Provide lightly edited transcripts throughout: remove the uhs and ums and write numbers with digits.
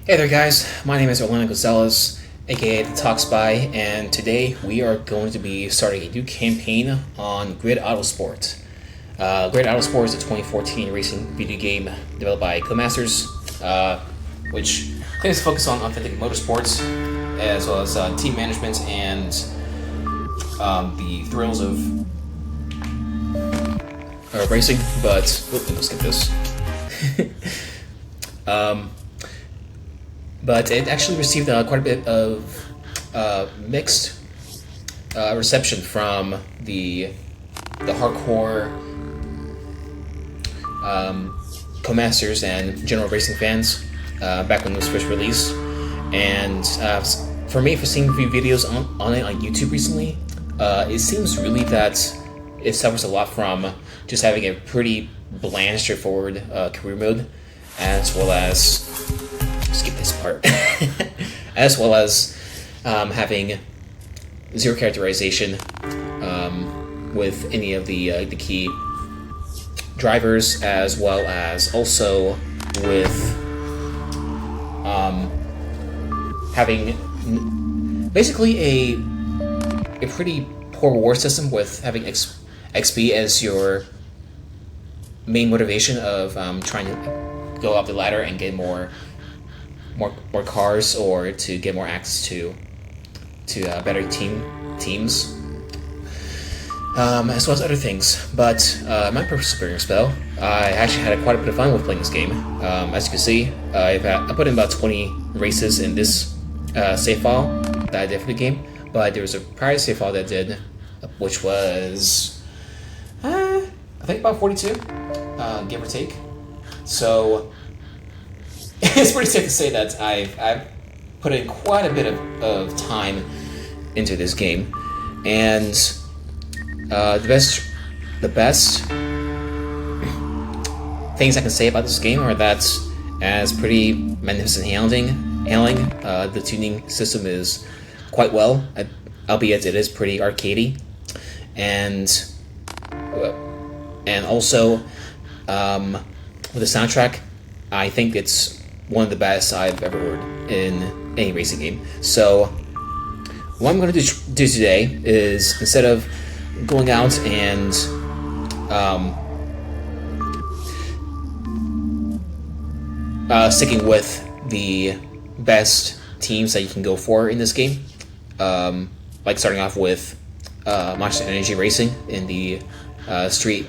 Hey there guys, my name is Orlando Gonzalez, aka The Talk Spy, and today we are going to be starting a new campaign on Grid Autosport. Grid Autosport is a 2014 racing video game developed by Codemasters, which claims to focus on authentic motorsports, as well as team management and the thrills of racing, but let's skip this. But it actually received quite a bit of mixed reception from the hardcore Codemasters and general racing fans back when it was first released. And for seeing a few videos on it on YouTube recently, it seems really that it suffers a lot from just having a pretty bland, straightforward career mode, as well as skip this part, as well as having zero characterization with any of the key drivers, as well as also with having basically a pretty poor reward system, with having XP as your main motivation of trying to go up the ladder and get more cars, or to get more access to better teams, as well as other things. But my personal experience, though, I actually had quite a bit of fun with playing this game. As you can see, I put in about 20 races in this save file that I did for the game, but there was a prior save file that I did, which was I think about 42, give or take. So it's pretty safe to say that I've put in quite a bit of time into this game, and the best things I can say about this game are that as pretty magnificent handling. The tuning system is quite well, albeit it is pretty arcadey, and also with the soundtrack, I think it's one of the best I've ever heard in any racing game. So what I'm going to do today is, instead of going out and sticking with the best teams that you can go for in this game, like starting off with Monster Energy Racing in the street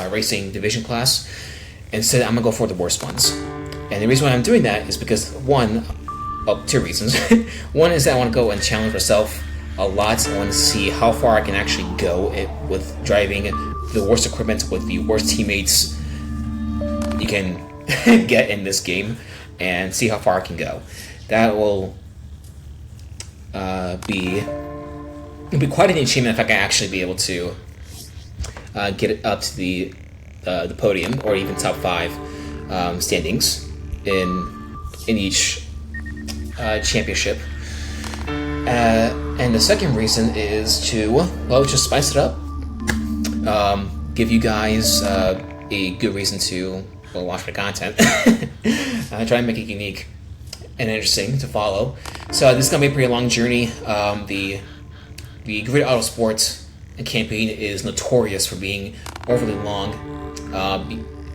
racing division class, instead I'm going to go for the worst ones. And the reason why I'm doing that is because two reasons. One is that I want to go and challenge myself a lot. I want to see how far I can actually go with driving the worst equipment with the worst teammates you can get in this game, and see how far I can go. That will be quite an achievement if I can actually be able to get it up to the podium, or even top 5 standings in each championship. And the second reason is to, just spice it up, give you guys a good reason to watch my content. Try and make it unique and interesting to follow. So this is going to be a pretty long journey. The Grid Autosport campaign is notorious for being overly long,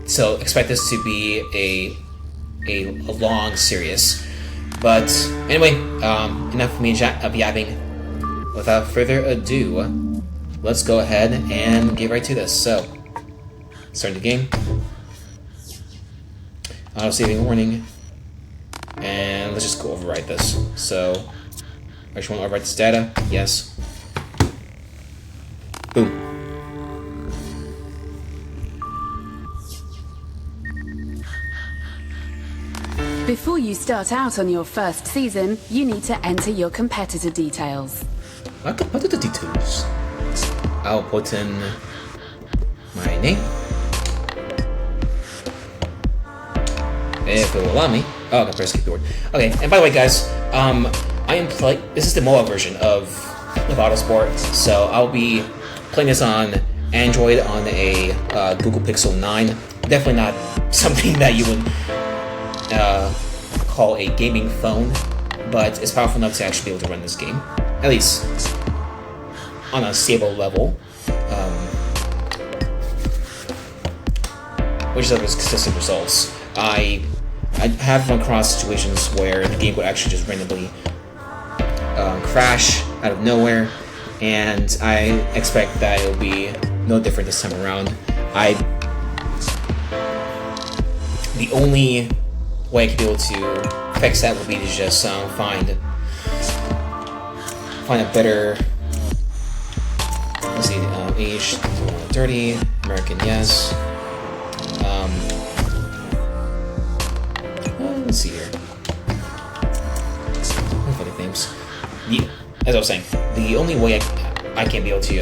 so expect this to be a long series. But anyway, enough of me yapping. Without further ado, let's go ahead and get right to this. So, starting the game. Auto saving warning, and let's just go overwrite this. So, I just want to overwrite this data. Yes. Boom. Before you start out on your first season, you need to enter your competitor details. My competitor details. I'll put in my name, if it will allow me. Oh, I can press keyboard. Okay, and by the way, guys, this is the mobile version of Autosport, so I'll be playing this on Android on a Google Pixel 9. Definitely not something that you would call a gaming phone, but it's powerful enough to actually be able to run this game, at least on a stable level, which delivers consistent results. I have run across situations where the game would actually just randomly crash out of nowhere, and I expect that it'll be no different this time around. The only way I could be able to fix that would be to just find a better, let's see, age 30, American, yes. Let's see here. Funny names. As I was saying, the only way I can be able to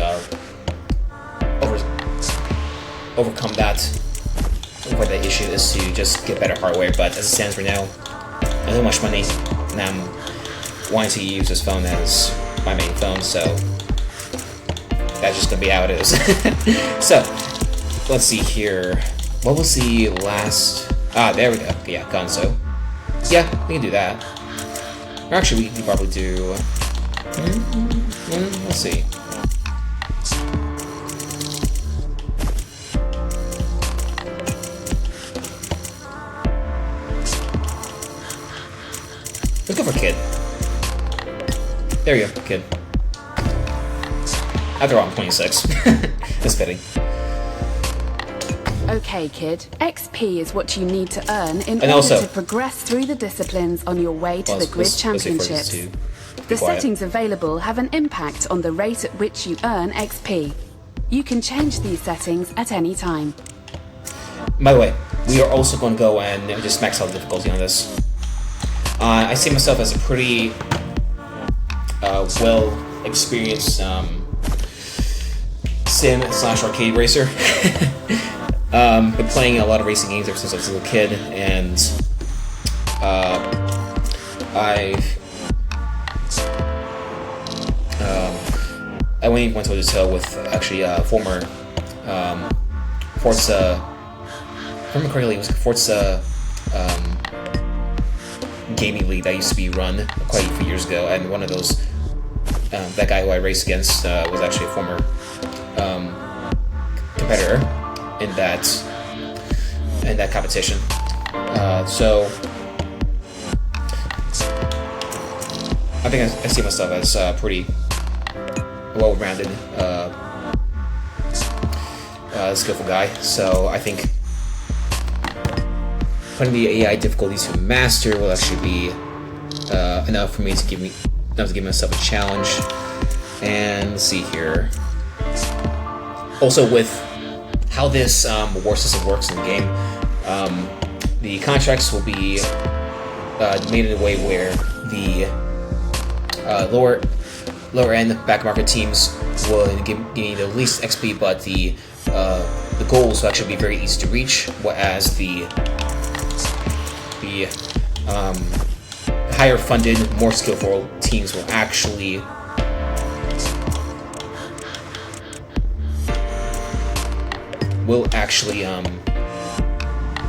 overcome that issue is to just get better hardware. But as it stands right now, I don't have much money, and I'm wanting to use this phone as my main phone, so that's just gonna be how it is. So let's see here. What was the last? There we go. Yeah, Gonzo. Yeah, we can do that. Or actually, we can probably do. Let's see. Let's go for Kid. There you go, Kid. After all, I'm 26. That's fitting. Okay, Kid. XP is what you need to earn in order to progress through the disciplines on your way to the Grid Championships. The settings available have an impact on the rate at which you earn XP. You can change these settings at any time. By the way, we are also going to go and just max out the difficulty on this. I see myself as a pretty well-experienced sim/arcade racer. Been playing a lot of racing games ever since I was a little kid, and I went toe to toe with actually former Forza. If I remember correctly, it was Forza gaming league that used to be run quite a few years ago, and one of those, that guy who I raced against was actually a former competitor in that competition. So I think I see myself as pretty well-rounded, skillful guy. So I think putting the AI difficulty to master will actually be enough for me to give myself a challenge. And let's see here. Also, with how this reward system works in the game, the contracts will be made in a way where the lower end back market teams will give me the least XP, but the goals will actually be very easy to reach, whereas the higher funded, more skillful teams will actually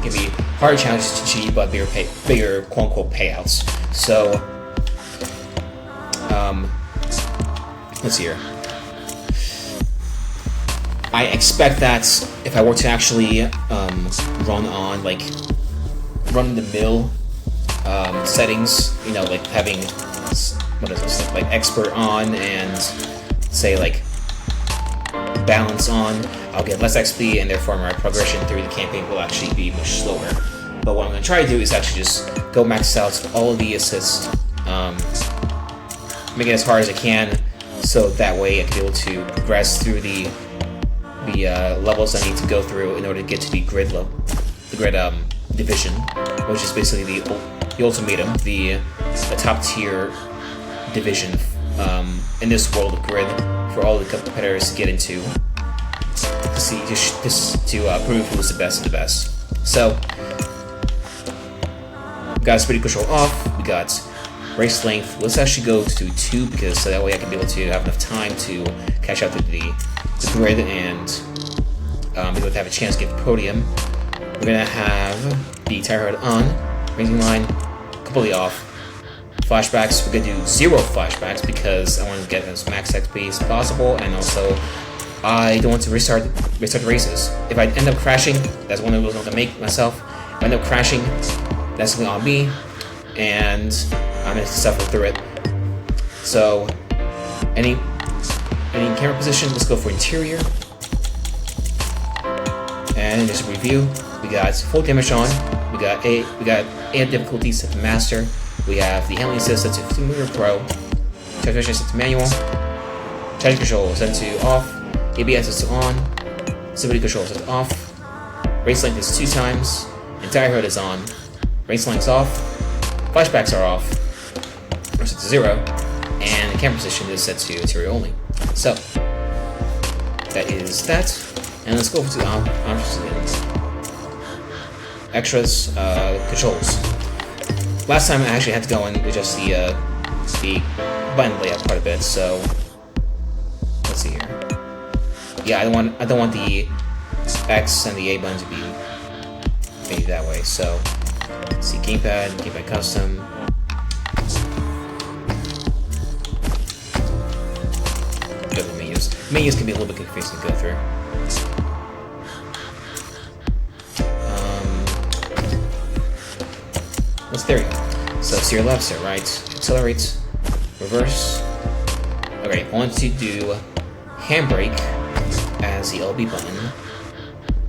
give me harder challenges to achieve, but bigger quote-unquote payouts. So, let's see here. I expect that if I were to actually run the mill settings, you know, like having like expert on and say like balance on, I'll get less XP, and therefore my progression through the campaign will actually be much slower. But what I'm going to try to do is actually just go max out all of the assists, make it as hard as I can, so that way I can be able to progress through the levels I need to go through in order to get to the grid division, which is basically the ultimatum, the top tier division in this world of grid for all the competitors to get into, to prove who's the best of the best. So we got speed control off, we got race length. Let's actually go to 2, because so that way I can be able to have enough time to catch up to the grid and be able to have a chance to get the podium. We're gonna have the tire head on, racing line, completely off. Flashbacks, we're gonna do 0 flashbacks because I want to get as max XP as possible, and also I don't want to restart the races. If I end up crashing, that's one of those I'm gonna make myself. If I end up crashing, that's something on me, and I'm gonna suffer through it. So, any camera position, let's go for interior. And just a review, we got full damage on, we got A difficulty set to master, we have the handling assist set to 15mm Pro, transmission set to manual, charging control set to off, ABS is on, stability control is off, race length is 2 times, entire hood is on, race length is off, flashbacks are off, or set to 0, and the camera position is set to interior only. So, that is that, and let's go over to the options. Extras, controls. Last time I actually had to go in with just the button layout part of it, so let's see here. Yeah, I don't want the X and the A button to be made that way. So let's see, gamepad custom. Go to the menus. Menus can be a little bit confusing to go through. There we go. So steer left, steer right, accelerate, reverse. Okay, I want to do handbrake as the LB button.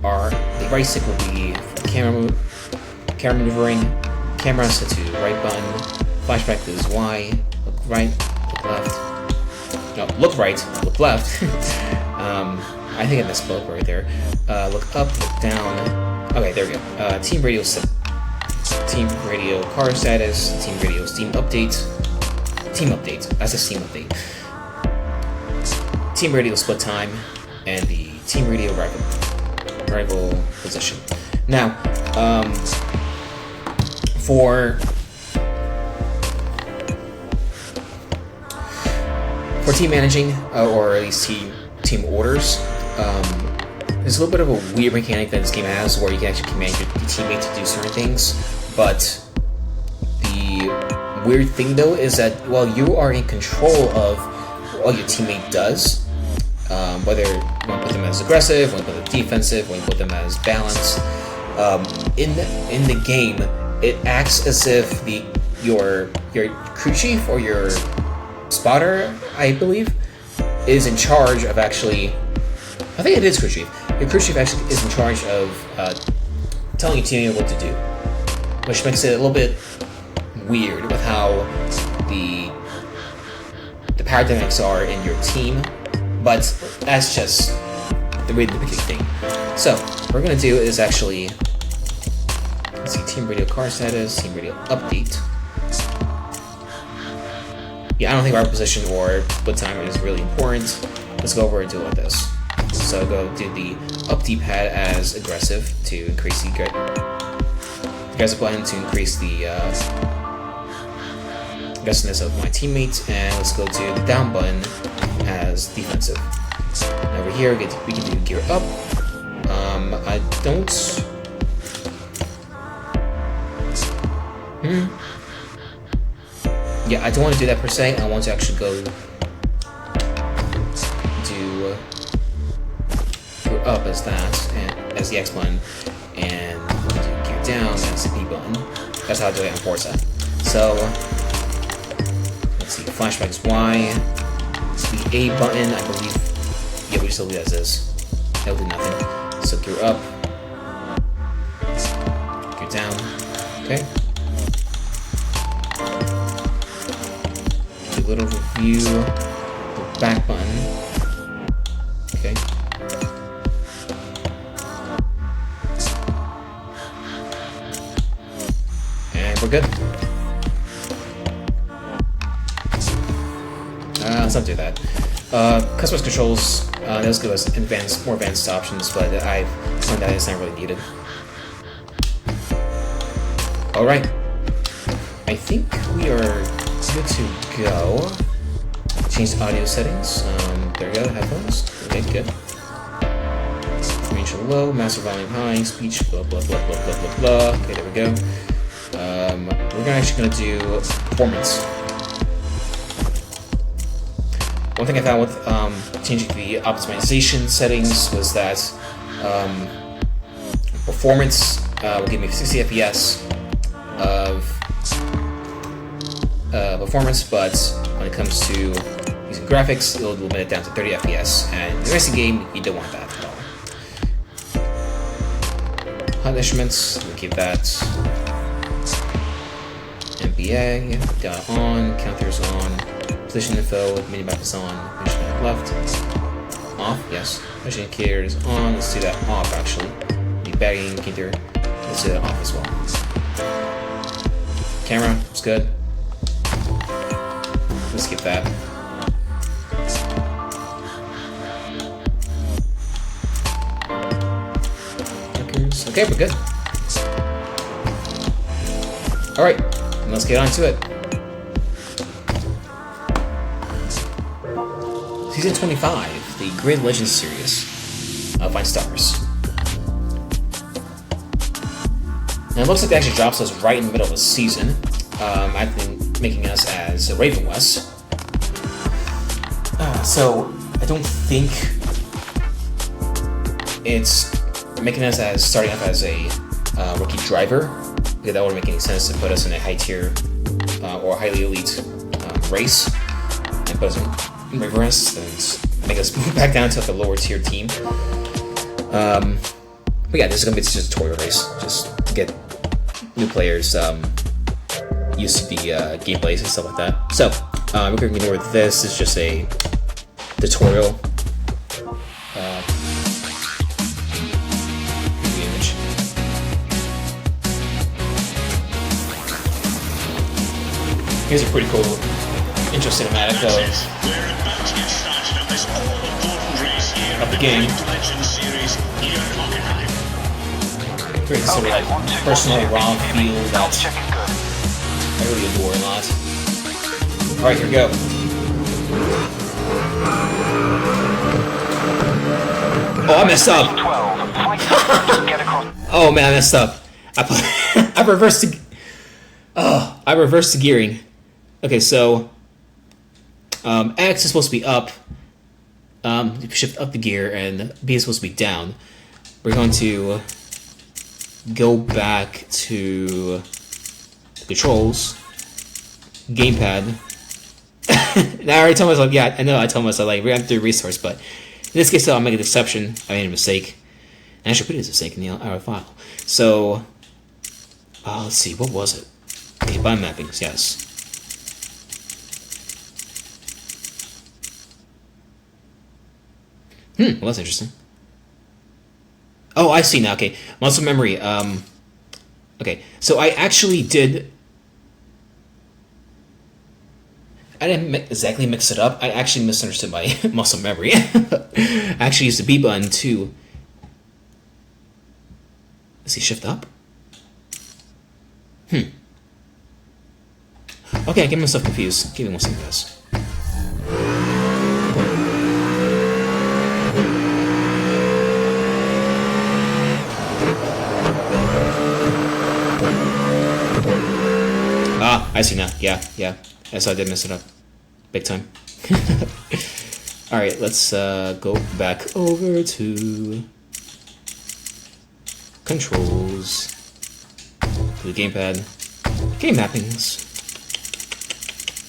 The right stick will be camera maneuvering, camera set to right button, flashback is Y, look right, look left. No, look right, look left. I think I missed both right there. Look up, look down. Okay, there we go. Team radio set. Team radio car status, team radio Steam update, that's a Steam update. Team radio split time, and the team radio rival position. Now, for team managing, or at least team orders, there's a little bit of a weird mechanic that this game has where you can actually command your teammate to do certain things, but the weird thing though is that while you are in control of what your teammate does, whether you want to put them as aggressive, want to put them defensive, want to put them as balanced, in the game, it acts as if your crew chief or your spotter, I believe, is in charge of actually. I think it is crew chief. Your crew chief actually is in charge of telling your teammate what to do, which makes it a little bit weird with how the power dynamics are in your team, but that's just the way the big thing. So what we're gonna do is actually, let's see, team radio car status, team radio update. Yeah, I don't think our position or what time is really important. Let's go over and do it like this. So go do the up D-pad as aggressive to increase the aggressive button to increase the aggressiveness of my teammates, and let's go to the down button as defensive. And over here we can do gear up. I don't. Yeah, I don't want to do that per se. I want to actually go do gear up as that, and as the X button, and do gear down as the B button. That's how I do it on Forza. So let's see, flashback is Y. The A button, I believe. Yeah, we just leave it as is. That'll do nothing. So gear up, gear down. Okay. Do a little review. The back button. Okay. And we're good. Let's not do that. Customized controls, those give us more advanced options, but I've found that it's not really needed. Alright. I think we are good to go. Change the audio settings. There we go, headphones. Okay, good. Range low, master volume high, speech, blah blah blah blah blah blah blah. Okay, there we go. we're actually gonna do performance. One thing I found with changing the optimization settings was that performance will give me 60 FPS of performance, but when it comes to using graphics, it'll limit it down to 30 FPS. And in the racing game, you don't want that at all. HUD instruments, we'll keep that. MPA down on, counters on, position info, minimap is on, instrument left, off, yes. Mission indicator is on, let's do that off actually. The battery indicator, let's do that off as well. Camera, it's good. Let's skip that. Okay, we're good. Alright, let's get on to it. Season 25, the Grid Legends series of 5 stars. Now it looks like it actually drops us right in the middle of the season, I think making us as Raven West. So I don't think it's making us as starting off as a rookie driver, because that wouldn't make any sense to put us in a high tier or highly elite race and put us in Raven West and make us move back down to like a lower tier team. But yeah, this is gonna be just a tutorial race, just to get new players used to the gameplays and stuff like that. So we're gonna ignore this. It's just a tutorial. Image. Here's a pretty cool intro cinematic of the game. Creates a sort of like personal raw feel that I really adore a lot. Alright, here we go. Oh, I messed up! Oh man, I messed up. I reversed the gearing. Okay, so X is supposed to be up. Shift up the gear, and B is supposed to be down. We're going to go back to the controls, gamepad. Now I already told myself, yeah, I know I told myself, like, we're going to do resource, but in this case, I'll make an exception. I made a mistake. And I should put it as a mistake in the our file. So, let's see, what was it? Okay, bind mappings, yes. Well, that's interesting. Oh, I see now. Okay, muscle memory. Okay, so I actually did. I didn't exactly mix it up. I actually misunderstood my muscle memory. I actually used the B button to. Does he shift up? Okay, I'm getting myself confused. Give me 1 second, guys. Ah, I see now. Yeah. Yes, I did mess it up. Big time. Alright, let's go back over to controls, to the gamepad, game mappings,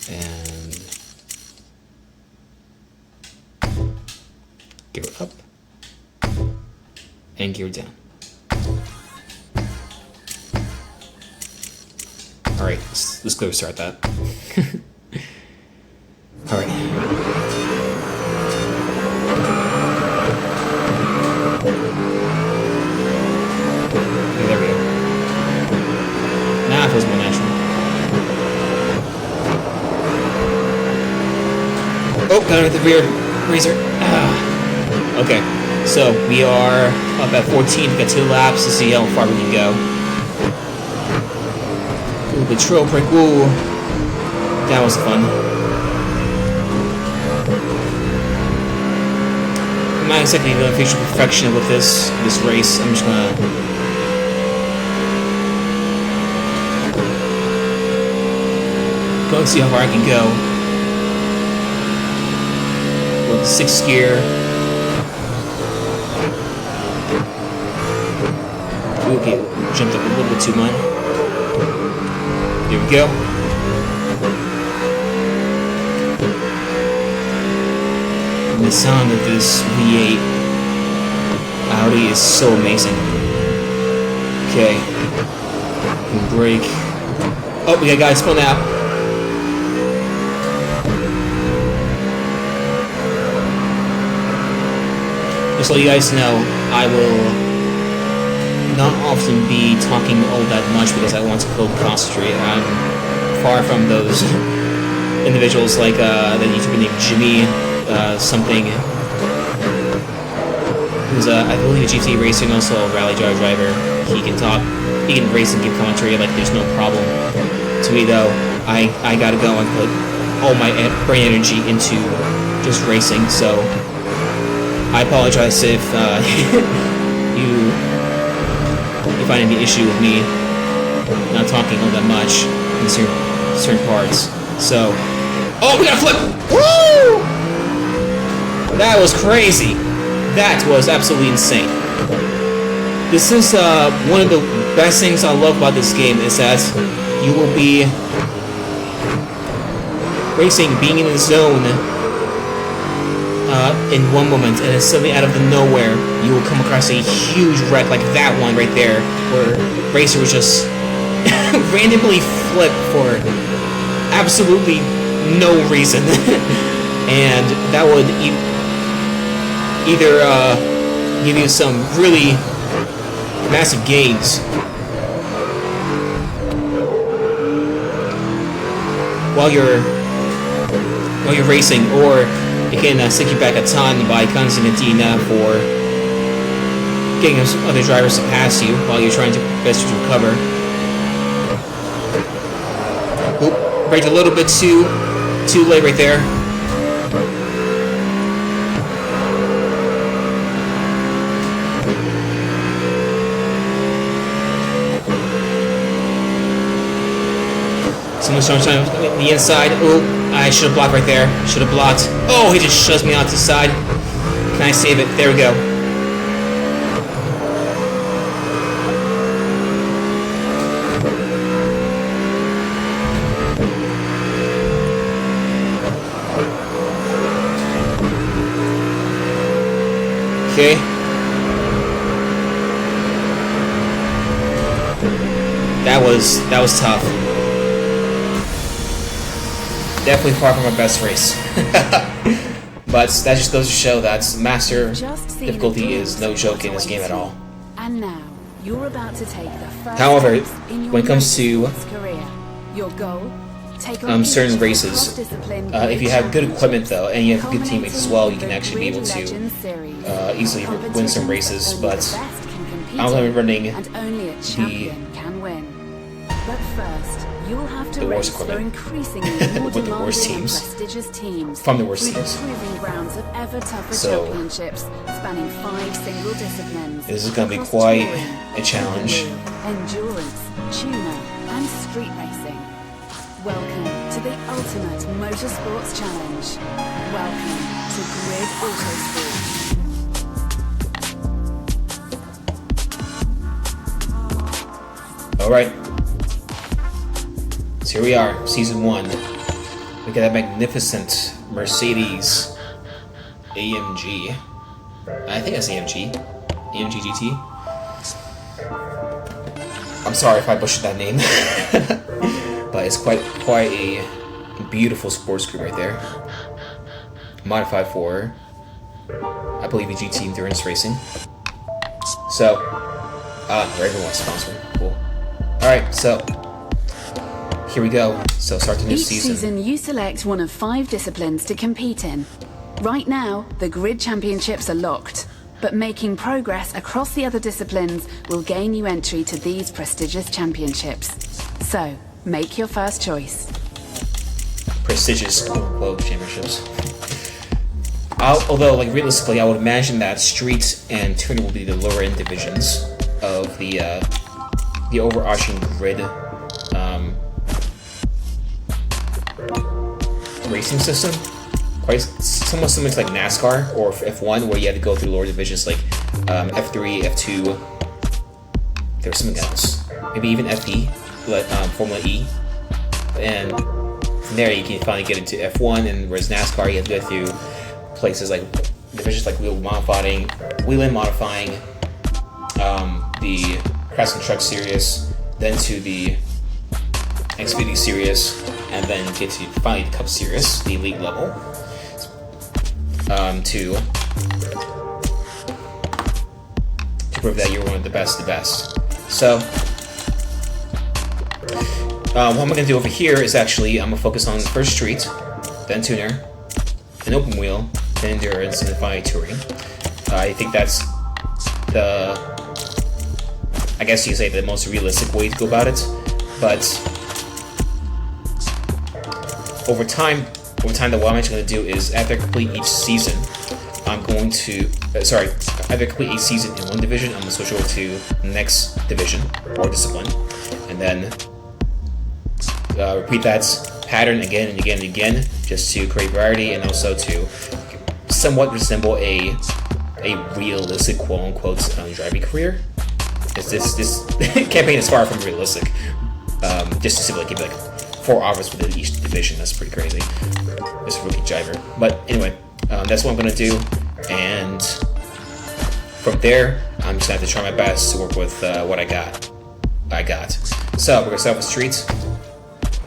and gear up, and gear down. Alright, let's go start that. Alright. Okay, there we go. Now it feels more natural. Oh, got it with the rear razor. Okay, so we are up at 14. We got 2 laps to see how far we can go. Ooh, the trail break. Ooh, that was fun. I'm not exactly going to feature perfection with this race. I'm just gonna Let's see how far I can go. With the 6th gear. Okay, jumped up a little bit too much. There we go. And the sound of this V8 Audi is so amazing. Okay. Brake. Oh, we got guys spun out. Just to let you guys know, I will not often be talking all that much because I want to concentrate. I'm far from those individuals like the YouTuber named Jimmy something, who's I believe a GT racer and also a rally driver. He can talk, he can race and give commentary like there's no problem. To me though, I gotta go and put all my brain energy into just racing. So I apologize if you find any issue with me not talking all that much in certain parts. So, oh, we got a flip! Woo! That was crazy. That was absolutely insane. This is one of the best things I love about this game is that you will be racing, being in the zone in one moment, and then suddenly out of the nowhere, you will come across a huge wreck like that one right there, where Racer was just randomly flipped for absolutely no reason, and that would either give you some really massive gains while you're racing, or it can set you back a ton by causing a DNF for getting other drivers to pass you while you're trying to best to recover. Oop, braked a little bit too late right there. Someone's trying to the inside. Oop. I should have blocked right there. Should have blocked. Oh, he just shoves me out to the side. Can I save it? There we go. Okay. That was tough. Definitely far from my best race. But that just goes to show that master difficulty is no joke in this game at all. And now you're about to take the first However, when it comes to your goal, certain races, if you have good equipment though, and you have good teammates as well, you can actually be able to easily win some races. But I'm only running But first, you'll have to the worst race for increasingly more with the worst demanding and teams. prestigious teams From the worst through teams. the proving grounds of ever tougher So, championships spanning 5 single disciplines. This is going to be across quite touring, a challenge. endurance, tuner, and street racing. Welcome to the ultimate motorsports challenge. Welcome to Grid Autosport. All right. So here we are, Season 1. Look at that magnificent Mercedes AMG. I think that's AMG. AMG GT. I'm sorry if I butchered that name. But it's quite a beautiful sports car right there. Modified for, I believe, a GT endurance racing. So, Raven wants sponsored. Cool. Alright, so here we go. So start the new Each season you select one of 5 disciplines to compete in. Right now, the Grid Championships are locked, but making progress across the other disciplines will gain you entry to these prestigious championships. So, make your first choice. Prestigious Globe Championships. Although, like, realistically, I would imagine that Street and Tuner will be the lower end divisions of the overarching grid racing system, quite somewhat similar to like NASCAR or F1, where you had to go through lower divisions like F3, F2. There was something else, maybe even FE, like Formula E, and from there you can finally get into F1. And whereas NASCAR, you have to go through places like divisions like wheel and modifying, the Crash and Truck Series, then to the Xfinity Series, and then get to finally the Cup Series, the elite level, to prove that you're one of the best. So, what I'm going to do over here is actually, I'm going to focus on first street, then tuner, then open wheel, then endurance, and then finally touring. I think that's I guess you could say the most realistic way to go about it, but over time, what I'm actually going to do is, after I complete each season, I'm going to, after I complete each season in one division, I'm going to switch over to the next division or discipline, and then repeat that pattern again and again and again, just to create variety and also to somewhat resemble a realistic quote-unquote driving career. This campaign is far from realistic. Just to simply keep like 4 hours within each division, that's pretty crazy. This rookie driver. But anyway, that's what I'm gonna do, and from there, I'm just gonna have to try my best to work with what I got. So we're gonna start with streets.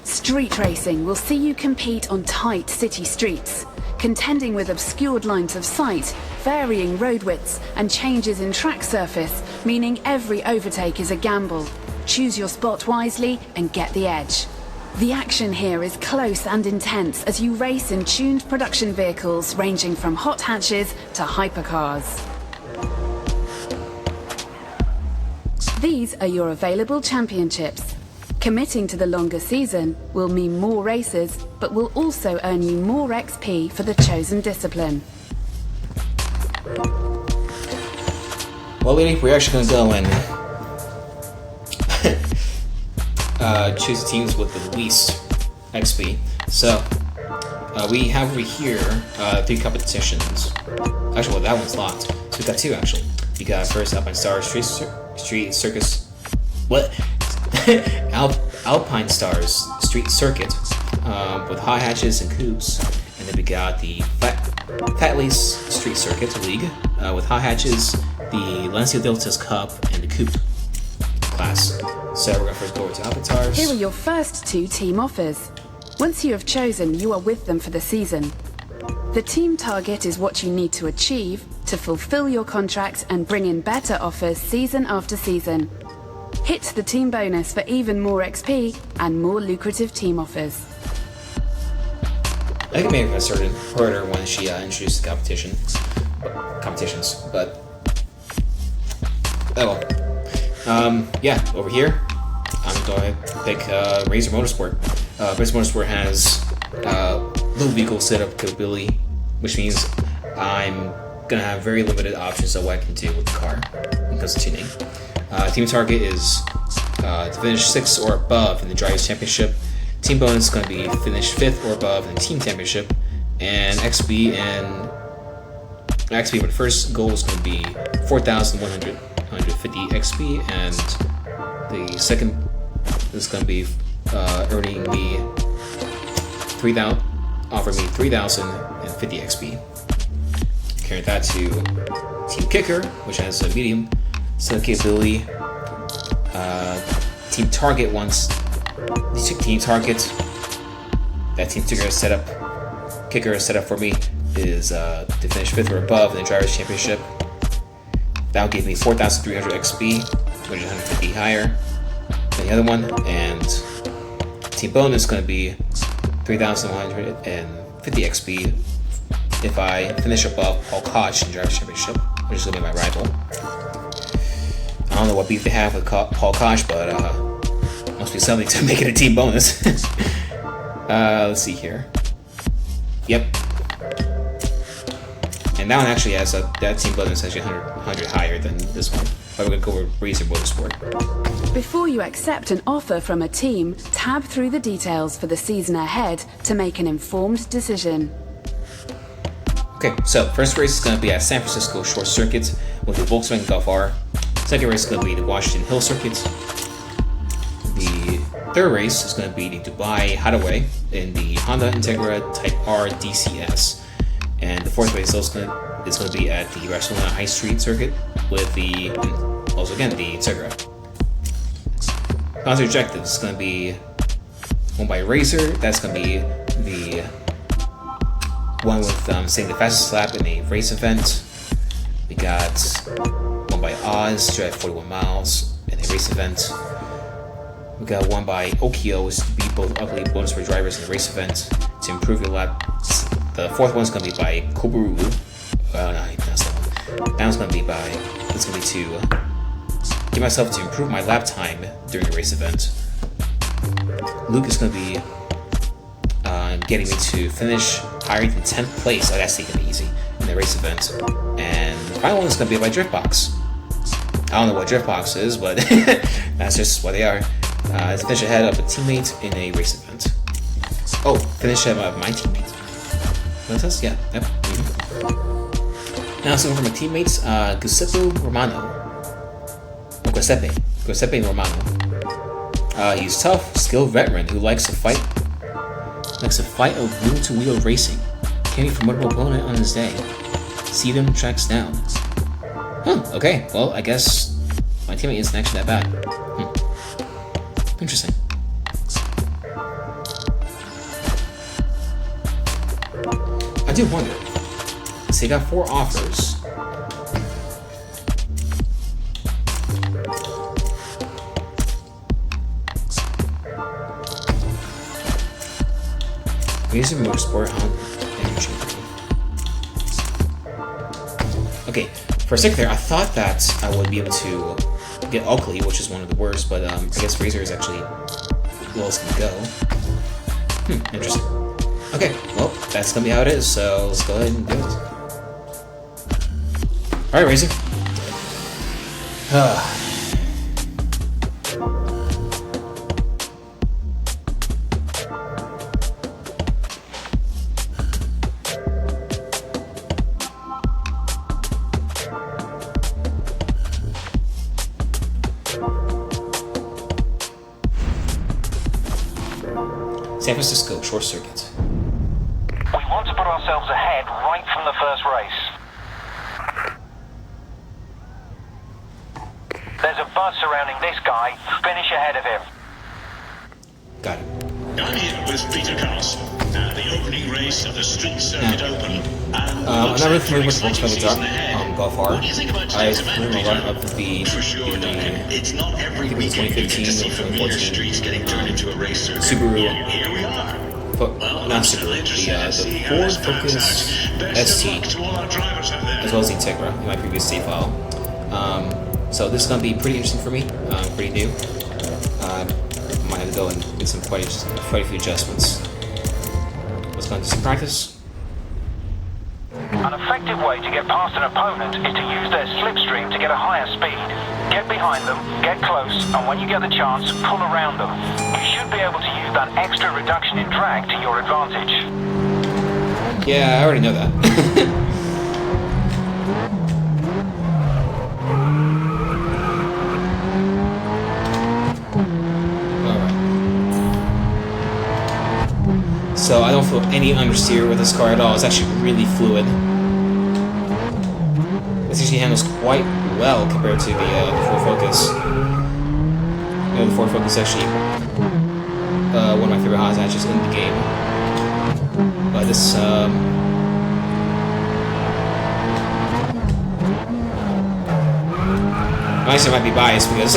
Street racing will see you compete on tight city streets, contending with obscured lines of sight, varying road widths, and changes in track surface, meaning every overtake is a gamble. Choose your spot wisely and get the edge. The action here is close and intense as you race in tuned production vehicles ranging from hot hatches to hypercars. These are your available championships. Committing to the longer season will mean more races, but will also earn you more XP for the chosen discipline. Well, lady, we're actually going to go and choose teams with the least XP. So, we have over here 3 competitions. Actually, well, that one's locked. So we've got 2, actually. You got first Alpine Stars Street Circus. What? Alpine Stars Street Circuit with high hatches and coupes. And then we got the Fat Lace Street Circuit League with high hatches, the Lancia Deltas Cup, and the coupe class. So we're going to first go over to Alpine Stars. Here are your first 2 team offers. Once you have chosen, you are with them for the season. The team target is what you need to achieve to fulfill your contract and bring in better offers season after season. Hit the team bonus for even more XP and more lucrative team offers. I think it may have started harder when she introduced the competitions, but oh well. Yeah, over here, I'm going to pick Razor Motorsport. Razor Motorsport has low vehicle setup capability, which means I'm gonna have very limited options of what I can do with the car when it comes to tuning. Team target is to finish 6th or above in the Drivers' Championship. Team bonus is going to be finish 5th or above in the Team Championship, and XP for the first goal is going to be 4,150 XP, and the second is going to be earning me 3,000, offering me 3,050 XP. Carry that to Team Kicker, which has a medium set capability. Team Target wants Team Target. That Team Kicker is set up for me is to finish 5th or above in the Drivers' Championship. That'll give me 4,300 XP, 250 higher than the other one, and Team Bonus is going to be 3,150 XP if I finish above Paul Koch in the Drivers' Championship, which is going to be my rival. I don't know what beef they have with Paul Koch, but must be something to make it a team bonus. Let's see here. Yep. And that one actually has that team bonus actually 100 higher than this one. But we're gonna go with Razor Motorsport. Before you accept an offer from a team, tab through the details for the season ahead to make an informed decision. Okay, so first race is going to be at San Francisco Short Circuit with the Volkswagen Golf R. Second race is going to be the Washington Hill Circuit. The third race is going to be the Dubai Hideaway in the Honda Integra Type R DCS. And the fourth race is going to be at the Barcelona High Street Circuit with the, also again, the Integra. Sponsored objectives is going to be one by Razor. That's going to be the one with saying the fastest lap in a race event. We got one by Oz, drive 41 miles in a race event. We got one by Okio, to beat both ugly bonus for drivers in a race event to improve your laps. The fourth one is going to be by Kobaru. No, that's that one. That one's going to be by, it's going to be to get myself to improve my lap time during the race event. Luke is going to be getting me to finish higher than 10th place. Oh, that's taking it easy in the race event. And the final one is going to be by Driftbox. I don't know what Driftbox is, but that's just what they are. To finish ahead of a teammate in a race event. Oh, finish ahead of my teammate. What is this? Yeah, yep. Now, so from my teammates, Giuseppe Romano. Giuseppe Romano. He's tough, skilled veteran who likes to fight of wheel-to-wheel racing. Can be a formidable opponent on his day. See them tracks down. Huh, okay, well, I guess my teammate isn't actually that bad. Interesting. I do wonder. So they got 4 offers. Razor Motorsport on energy. Okay, for a second there, I thought that I would be able to get Oakley, which is one of the worst, but I guess Razor is actually the lowest can go. Interesting. Okay, well, that's gonna be how it is, so let's go ahead and do it. Alright, Razor. San Francisco Short Circuit. We want to put ourselves ahead right from the first race. There's a buzz surrounding this guy. Finish ahead of him. Got it. I'm here with Peter Carlson at the opening race of the Street Circuit Open. I'm not really familiar with Volkswagen Golf R. I was familiar up with the It's not every weekend 2015 or 2014 Subaru, but not Subaru, the Ford Focus ST, as well as the Integra in my previous save file. So this is going to be pretty interesting for me, pretty new. I might have to go and get quite a few adjustments. Let's go and do some practice. An effective way to get past an opponent is to use their slipstream to get a higher speed. Get behind them, get close, and when you get the chance, pull around them. You should be able to use that extra reduction in drag to your advantage. Yeah, I already know that. So I don't feel any understeer with this car at all. It's actually really fluid. This actually handles quite well compared to the Ford Focus. You know, the Ford Focus is actually one of my favorite Honda hatches in the game. But this actually, I might be biased because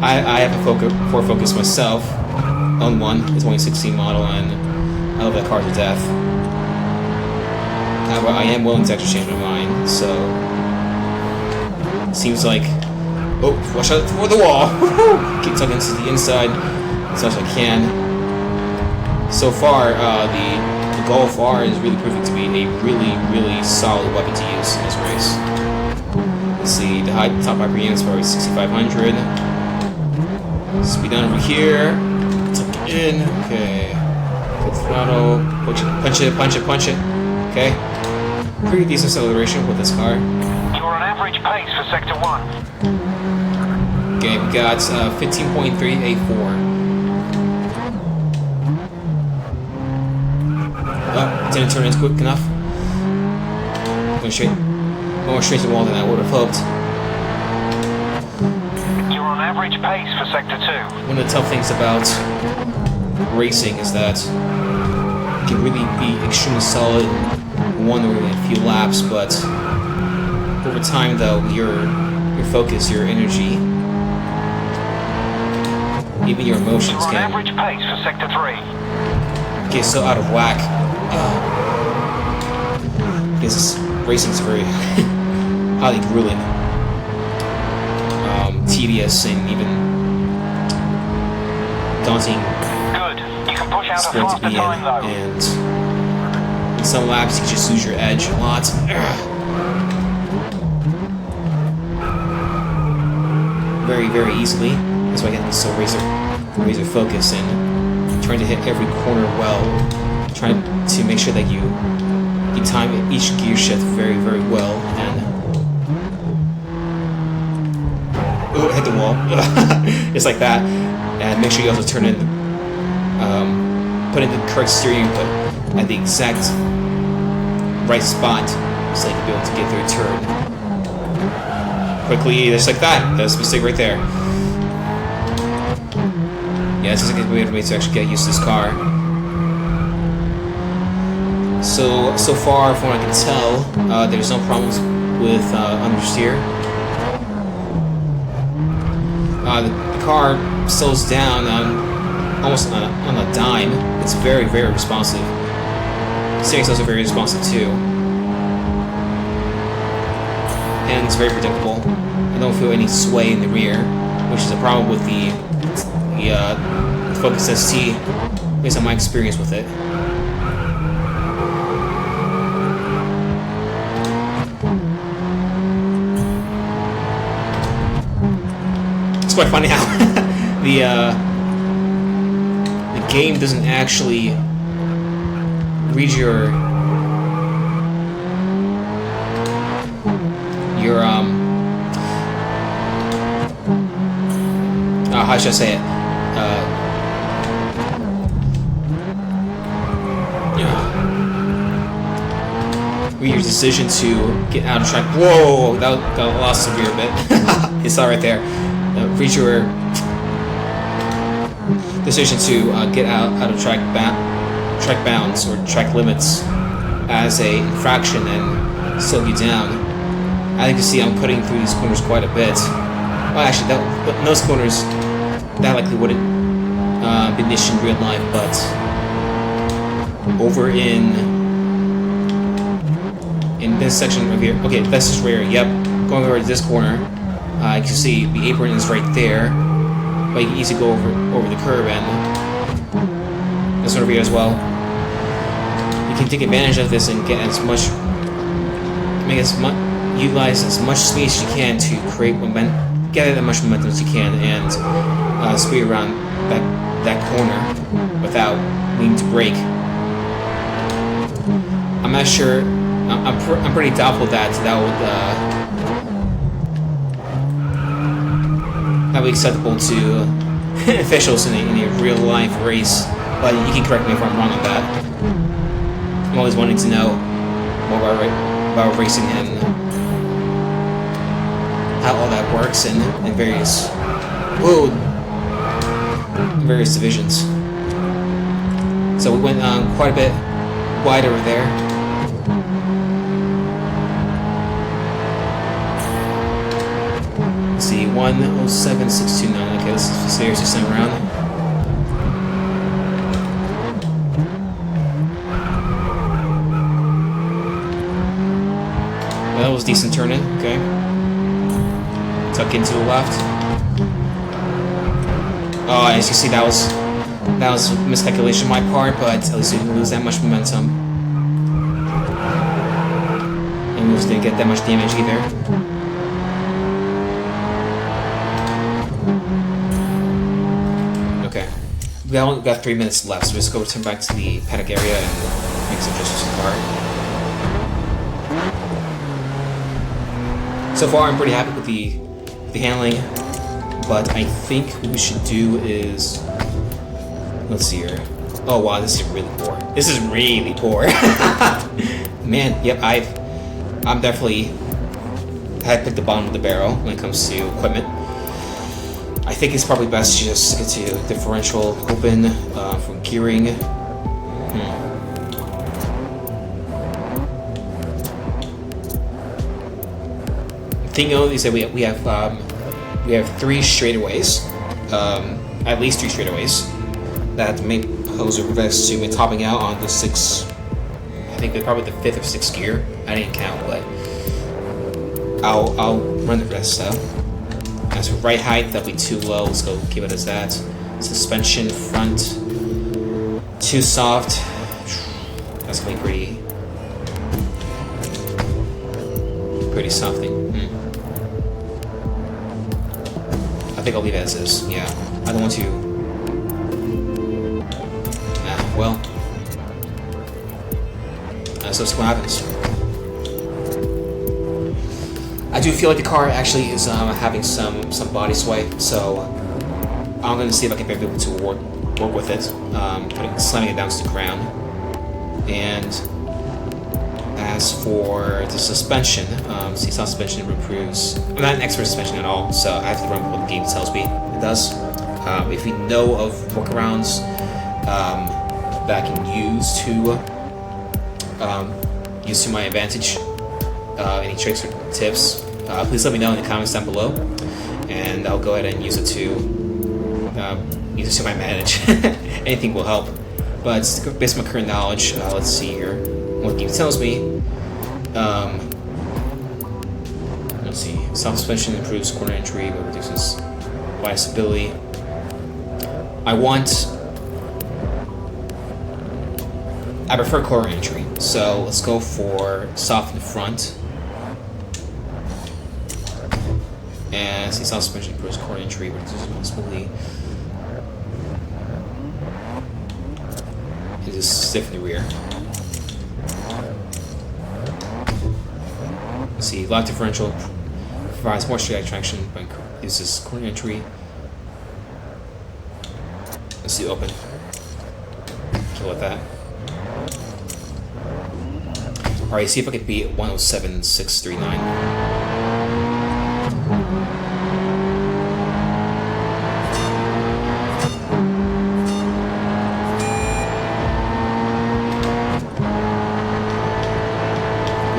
I have a Ford Focus myself. Own one, the 2016 model, and I love that car to death. However, I am willing to actually change my mind, so seems like, oh, watch out for the wall. Keep tugging to the inside as much as I can. So far, the Golf R is really proving to be a really solid weapon to use in this race. Let's see, the top RPM is probably 6,500. Speed down over here. Tuck it in. Okay. Full throttle. Punch it, punch it, punch it. Okay. Pretty decent acceleration with this car. You're on average pace for Sector 1. Okay, we got 15.384. Oh, didn't turn in quick enough. Going straight to the wall than I would have hoped. You're on average pace for Sector 2. One of the tough things about racing is that you can really be extremely solid in one or a few laps, but over time, though, your focus, your energy, even your emotions You're on can average pace for Sector 3. get so out of whack. Because racing is very highly grueling, tedious, and even daunting Good. You can push out a sport to faster be in. time though. And in some laps, you just lose your edge a lot. Very, very easily. That's why I get so razor focused and trying to hit every corner well, trying to make sure that you time each gear shift very, very well, and hit the wall, just like that, and make sure you also turn in, put in the correct steering input at the exact right spot, so you can be able to get through a turn quickly, just like that. That's a mistake right there. Yeah, this is a good way to actually get used to this car. So far, from what I can tell, there's no problems with understeer. The car slows down almost on a dime. It's very, very responsive. Steering is also very responsive too, and it's very predictable. I don't feel any sway in the rear, which is a problem with the Focus ST, based on my experience with it. It's quite funny how the game doesn't actually read your how should I say it? Read your decision to get out of track. Whoa, that got lost severe a bit. You saw right there. Reach your decision to get out of track bounds or track limits as a infraction and slow you down. As you can see, I'm cutting through these corners quite a bit. Well, actually, those corners that likely wouldn't be an issue in real life, but over in this section over here. Okay, that's just rear. Yep, going over to this corner. You can see the apron is right there, but you can easily go over the curb, and this one over here as well. You can take advantage of this and get utilize as much space as you can to create get as much momentum as you can, and speed around that corner without needing to brake. I'm not sure. I'm pretty doubtful that would be acceptable to officials in a real life race, but you can correct me if I'm wrong on that. I'm always wanting to know more about racing and how all that works in various divisions. So we went quite a bit wide over there. Let's see, 107.629. Okay, let's seriously send around. That was decent turn in. Okay. Tuck into the left. Oh, as you see, that was a miscalculation on my part, but at least we didn't lose that much momentum. And we didn't get that much damage either. we only got 3 minutes left, so let's go return back to the paddock area and make some adjustments to the car. So far, I'm pretty happy with the handling, but I think what we should do is, let's see here. Oh wow, this is really poor. This is really poor. Man, yep, I'm definitely had picked the bottom of the barrel when it comes to equipment. I think it's probably best to just get to differential open for gearing. The thing though is that we have 3 straightaways, at least 3 straightaways that may pose a risk to me topping out on the 6. I think they're probably the 5th or 6th gear. I didn't count, but I'll run the rest though. As for right height, that'll be too low. Let's go keep it as that. Suspension front too soft. That's gonna be pretty softing. I think I'll leave it as is. Yeah, I don't want to. Well, so let's see what happens. I do feel like the car actually is having some body sway, so I'm going to see if I can be able to work with it, slamming it down to the ground. And as for the suspension, seesaw suspension improves. I'm not an expert suspension at all, so I have to run with what the game tells me it does. If we know of workarounds that I can use to my advantage, any tricks or tips, please let me know in the comments down below, and I'll go ahead and use it to my advantage. Anything will help, but based on my current knowledge, let's see here what the game tells me. Let's see. Soft suspension improves corner entry but reduces wide stability. I prefer corner entry, so let's go for soft in the front. And see, soft suspension improves corner entry but reduces wide stability. It is stiff in the rear. Let's see, lock differential provides more straight traction but uses corner entry. Let's see, open. Kill with that. Alright, see if I can beat 107.639.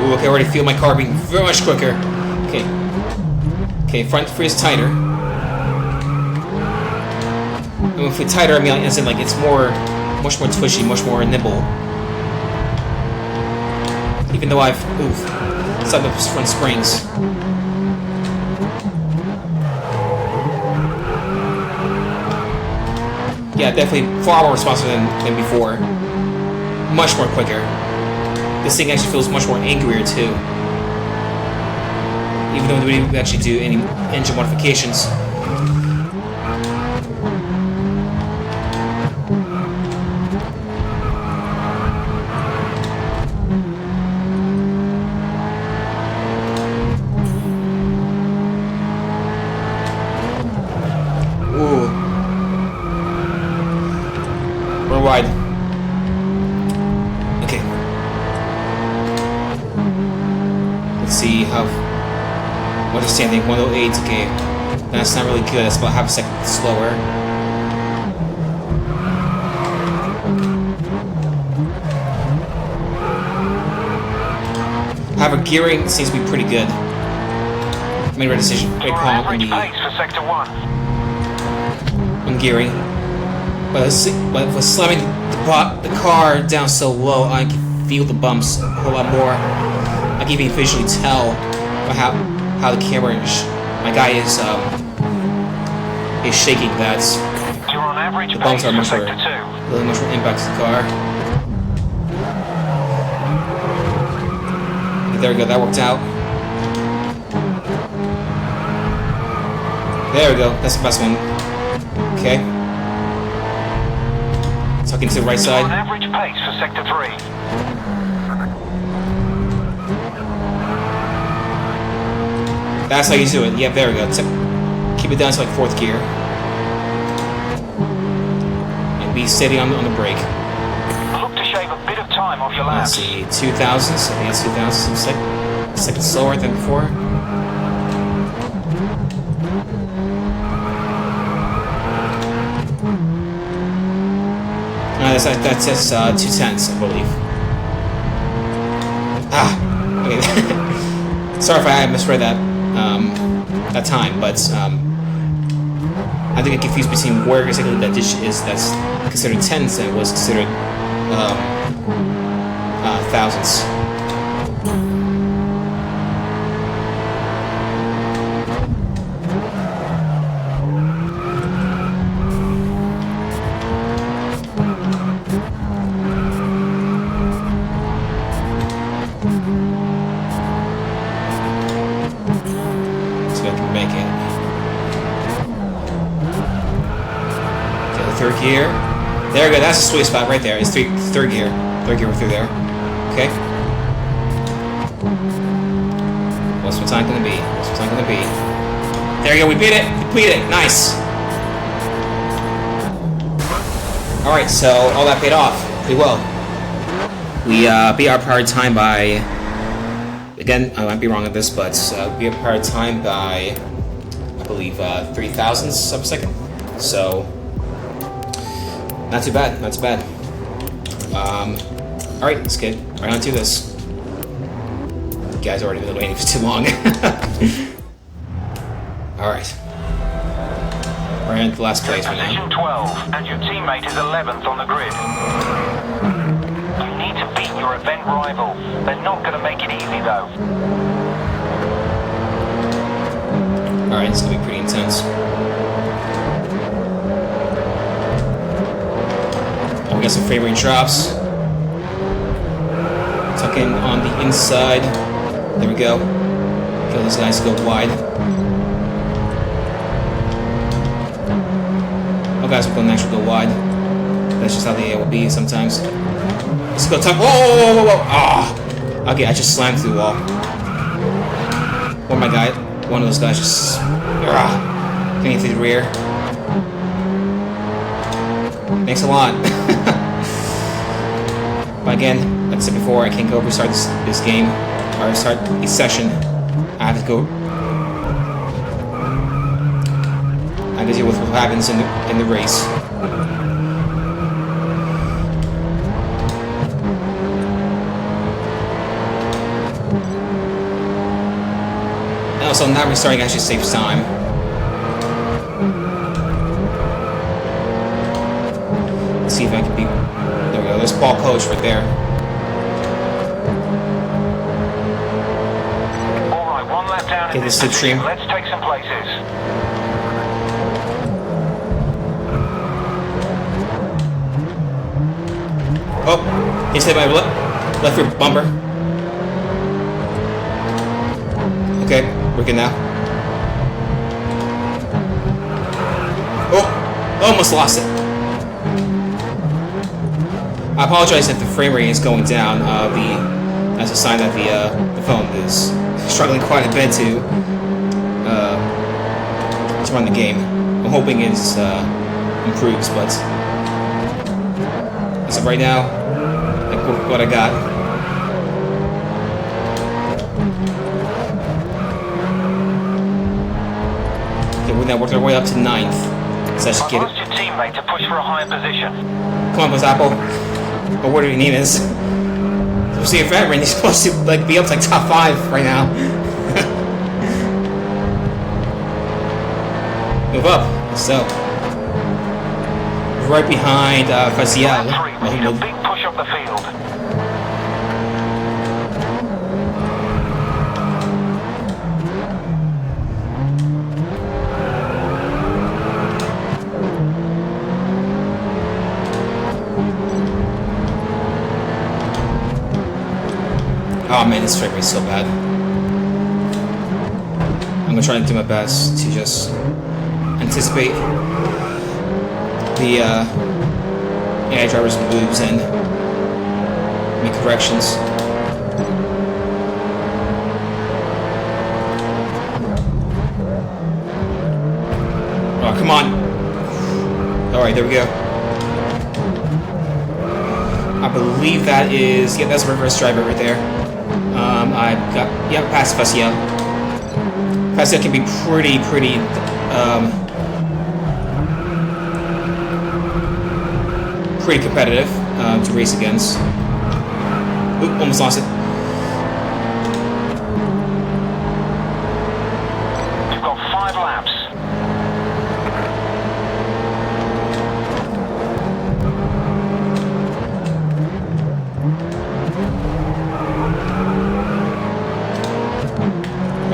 Ooh, okay, I already feel my car being very much quicker. Okay. Okay, front freeze tighter. And if it's tighter, I mean, as in, like, it's much more twitchy, much more nimble. Even though I've set up front springs. Yeah, definitely far more responsive than before. Much more quicker. This thing actually feels much more angrier too. Even though we didn't actually do any engine modifications. Ooh. We're wide. Okay. Let's see how. What's the standing? 108. Okay. That's not really good. That's about half a second slower. However, gearing seems to be pretty good. Made a right decision. Great call on the on gearing, but with slamming the car down so low, I can feel the bumps a whole lot more. I can even visually tell how the camera my guy is shaking. That's the bumps are much more really much more impact to the car. There we go. That worked out. There we go. That's the best one. Okay. tucking to the right side. On average pace for Sector 3. That's how you do it. Yeah, there we go. Keep it down to like 4th gear. And be steady on the brake. Look to shave a bit of time off your laps. Let's see, 2000s. I think it's 2000s. A second slower than before. That's just 2/10, I believe. Okay. Sorry if I misread that time, but I think I confused between where exactly that dish is that's considered tens and was considered thousands. Third gear. There we go. That's a sweet spot right there. It's third gear. Third gear, we're through there. Okay. What's my time gonna be? What's my time gonna be? There you go. We beat it. We beat it. Nice. All right. So all that paid off pretty well. We beat our prior time by. Again, I might be wrong on this, but beat our prior time by, I believe, 3 thousandths of a second. So. Not too bad, not too bad. Alright, let's get right on to this. You guys already been waiting for too long. Alright. We're in the last place right now. Position 12, and your teammate is 11th on the grid. You need to beat your event rival. They're not going to make it easy, though. Alright, it's going to be pretty intense. We got some frame rate drops. Tuck in on the inside. There we go. Kill these guys to go wide. Oh, guys will naturally go wide. That's just how they will be sometimes. Let's go tuck. Whoa, whoa, whoa, whoa, whoa. Ah! Okay, I just slammed through the wall. One of those guys just getting through the rear. Thanks a lot. But again, like I said before, I can't go restart this game or start the session. I have to go. I have to deal with what happens in the race. And also, not restarting actually saves time. Let's see if I can beat. There we go. There's Paul Coach right there. All right, one lap down. Get this slipstream. Let's take some places. Oh, he's hit by left rear bumper. Okay, we're good now. Oh, almost lost it. I apologize if the frame rate is going down. That's a sign that the phone is struggling quite a bit to run the game. I'm hoping it improves, but as of right now, like what I got. Okay, we're now working our way up to 9th. So I should get it. Ask your teammate to push for a higher position. Come on, Buzz Apple. Or whatever your name is. We'll see if Edwin is supposed to like be up to like top 5 right now. Move up. So right behind Facial. A big push up the field. Oh man, this frame rate is so bad. I'm gonna try and do my best to just anticipate the AI drivers moves and make corrections. Oh, come on. Alright, there we go. I believe that is... Yeah, that's a reverse driver right there. I've got... Yeah, past Facial. Facial can be pretty... pretty competitive to race against. Oop, almost lost it. You've got 5 laps.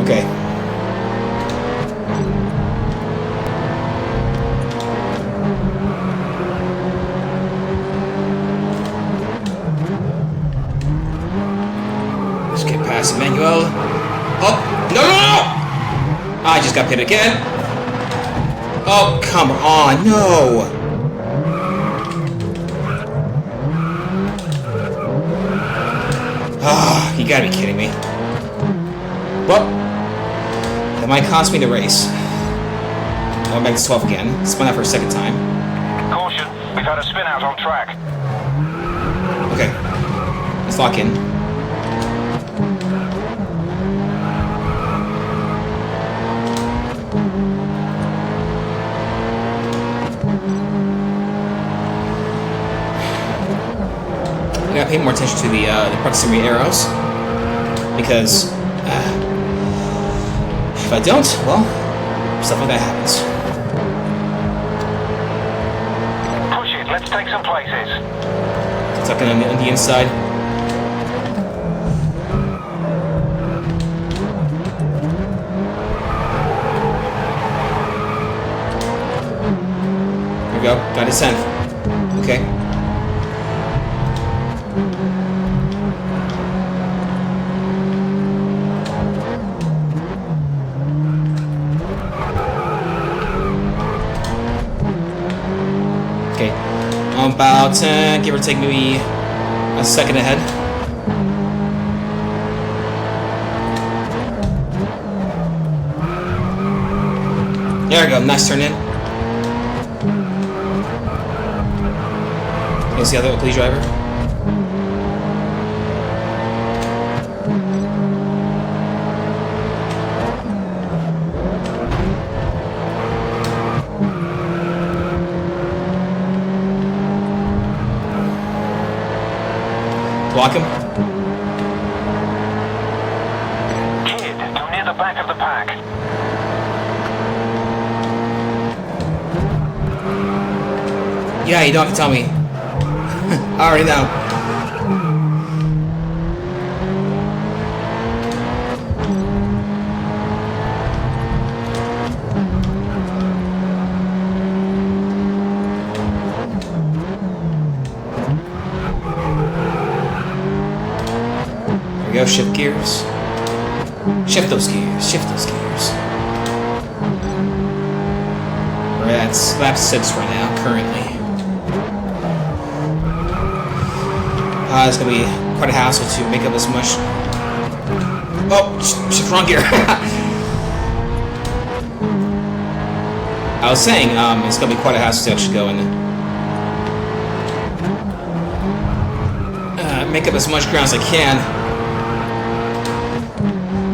Okay. Let's get past Emmanuel. Oh, no! I just got hit again. Oh, come on, no! Ah, you gotta be kidding me. Well, that might cost me the race. Going back to 12 again. Spun out for a second time. Caution, we've had a spin out on track. Okay. Let's lock in. I gotta pay more attention to the proximity arrows. Because if I don't, well, stuff like that happens. Push it, let's take some places. Tucking on the inside. There we go, got his 10th. Okay. Okay, I'm about, give or take, maybe a second ahead. There we go, nice turn in. You see the other police driver? Block him. Kid, you're near the back of the pack. Yeah, you don't have to tell me. I already know. There we go, shift gears. Shift those gears, shift those gears. We're at lap 6 right now, currently. It's gonna be quite a hassle to make up as much. Oh, shift wrong gear. I was saying, it's gonna be quite a hassle to actually go and make up as much ground as I can.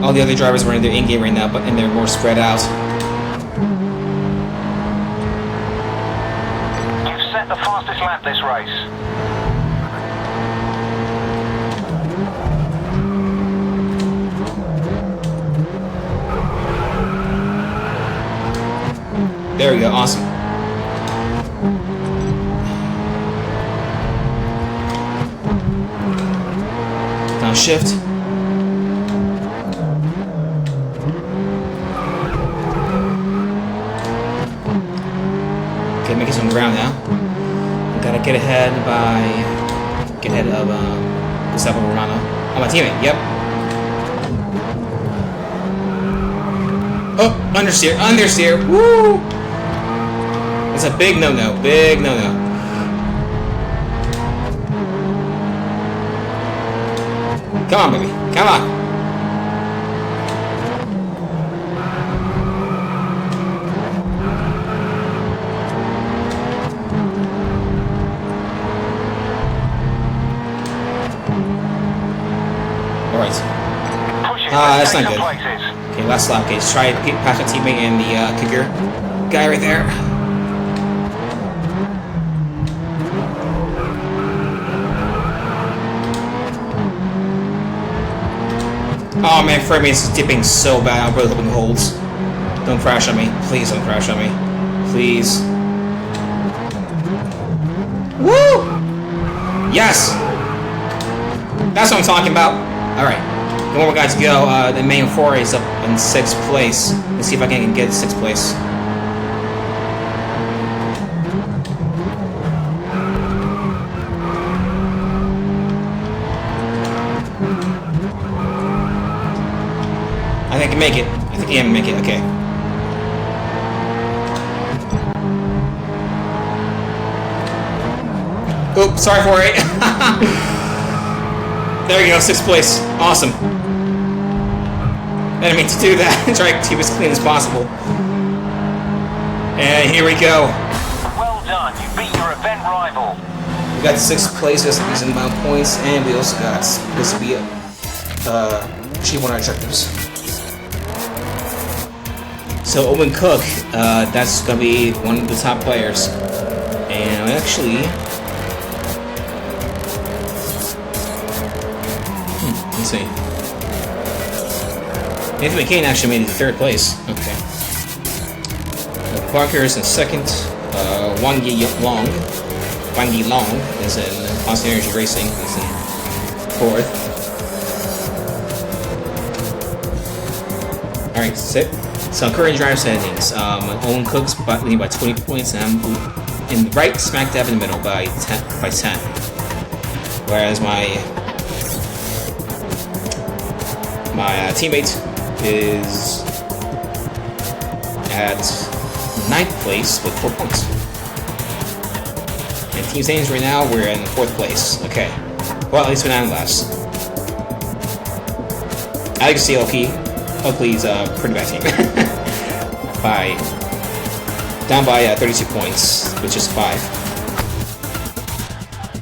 All the other drivers are in their in-game right now, and they're more spread out. You've set the fastest lap this race. There we go, awesome. Downshift. Okay, making some ground now. Gotta get ahead of Gustavo Romano. Oh, my teammate, yep. Oh, understeer, woo! It's a big no-no, big no-no. Come on, baby. Come on. Alright. That's not good. Okay, last lap. Okay, let's try to get past my teammate and the kicker guy right there. Oh man, frame is dipping so bad. I'm really hoping it holds. Don't crash on me. Please don't crash on me. Please. Woo! Yes! That's what I'm talking about. Alright. One more guys to go. The main four is up in 6th place. Let's see if I can get 6th place. I think I can make it. I think I can make it. Okay. Oops, sorry for it. There you go, 6th place. Awesome. I didn't mean to do that. Try to keep it as clean as possible. And here we go. Well done. You beat your event rival. We got 6th place, just a decent amount of points, and we also got this to be achieve one of our objectives. So Owen Cook, that's gonna be one of the top players, and actually, let's see. Nathan McCain actually made it to 3rd place. Okay. Parker is in 2nd. Wang Yi Long is in Austin Energy Racing. Is in 4th. All right, that's it. So current driver standings. Owen Cook's leading by 20 points, and I'm in right smack dab in the middle by 10. Whereas my teammate is at 9th place with 4 points. And team standings right now, we're in 4th place. Okay. Well, at least we're not in last. As you can see, Oakley's a pretty bad team. Down by 32 points, which is 5.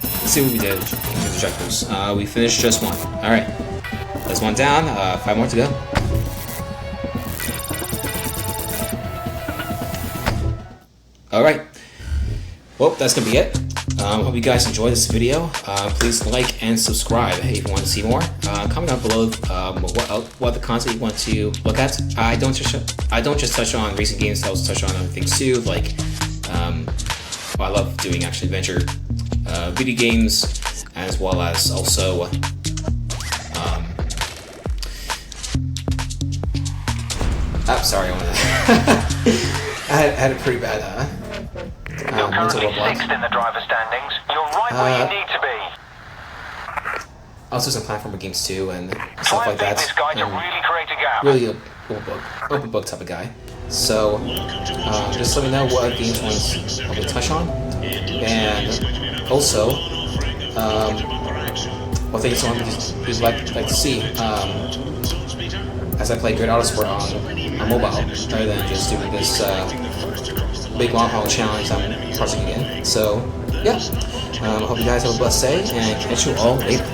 Let's see what we did in the objectives. We finished just 1. Alright. That's 1 down, 5 more to go. Alright. Well, that's gonna be it. Hope you guys enjoyed this video. Please like and subscribe if you want to see more. Comment down below what the content you want to look at. I don't just touch on racing games. I also touch on other things too. Like, I love doing action adventure video games, as well as also sorry, I had a pretty bad You're currently 6th in the driver standings. You're right where you need to be. Also some platformer games too and stuff like that. This guy to really create a gap. Really open book type of guy. So just let me know what games you want to touch on, and also what things you would like to see as I play Great Autosport on mobile, rather than just doing this big long haul challenge I'm partaking in. So yeah, hope you guys have a blessed day, and catch you all later.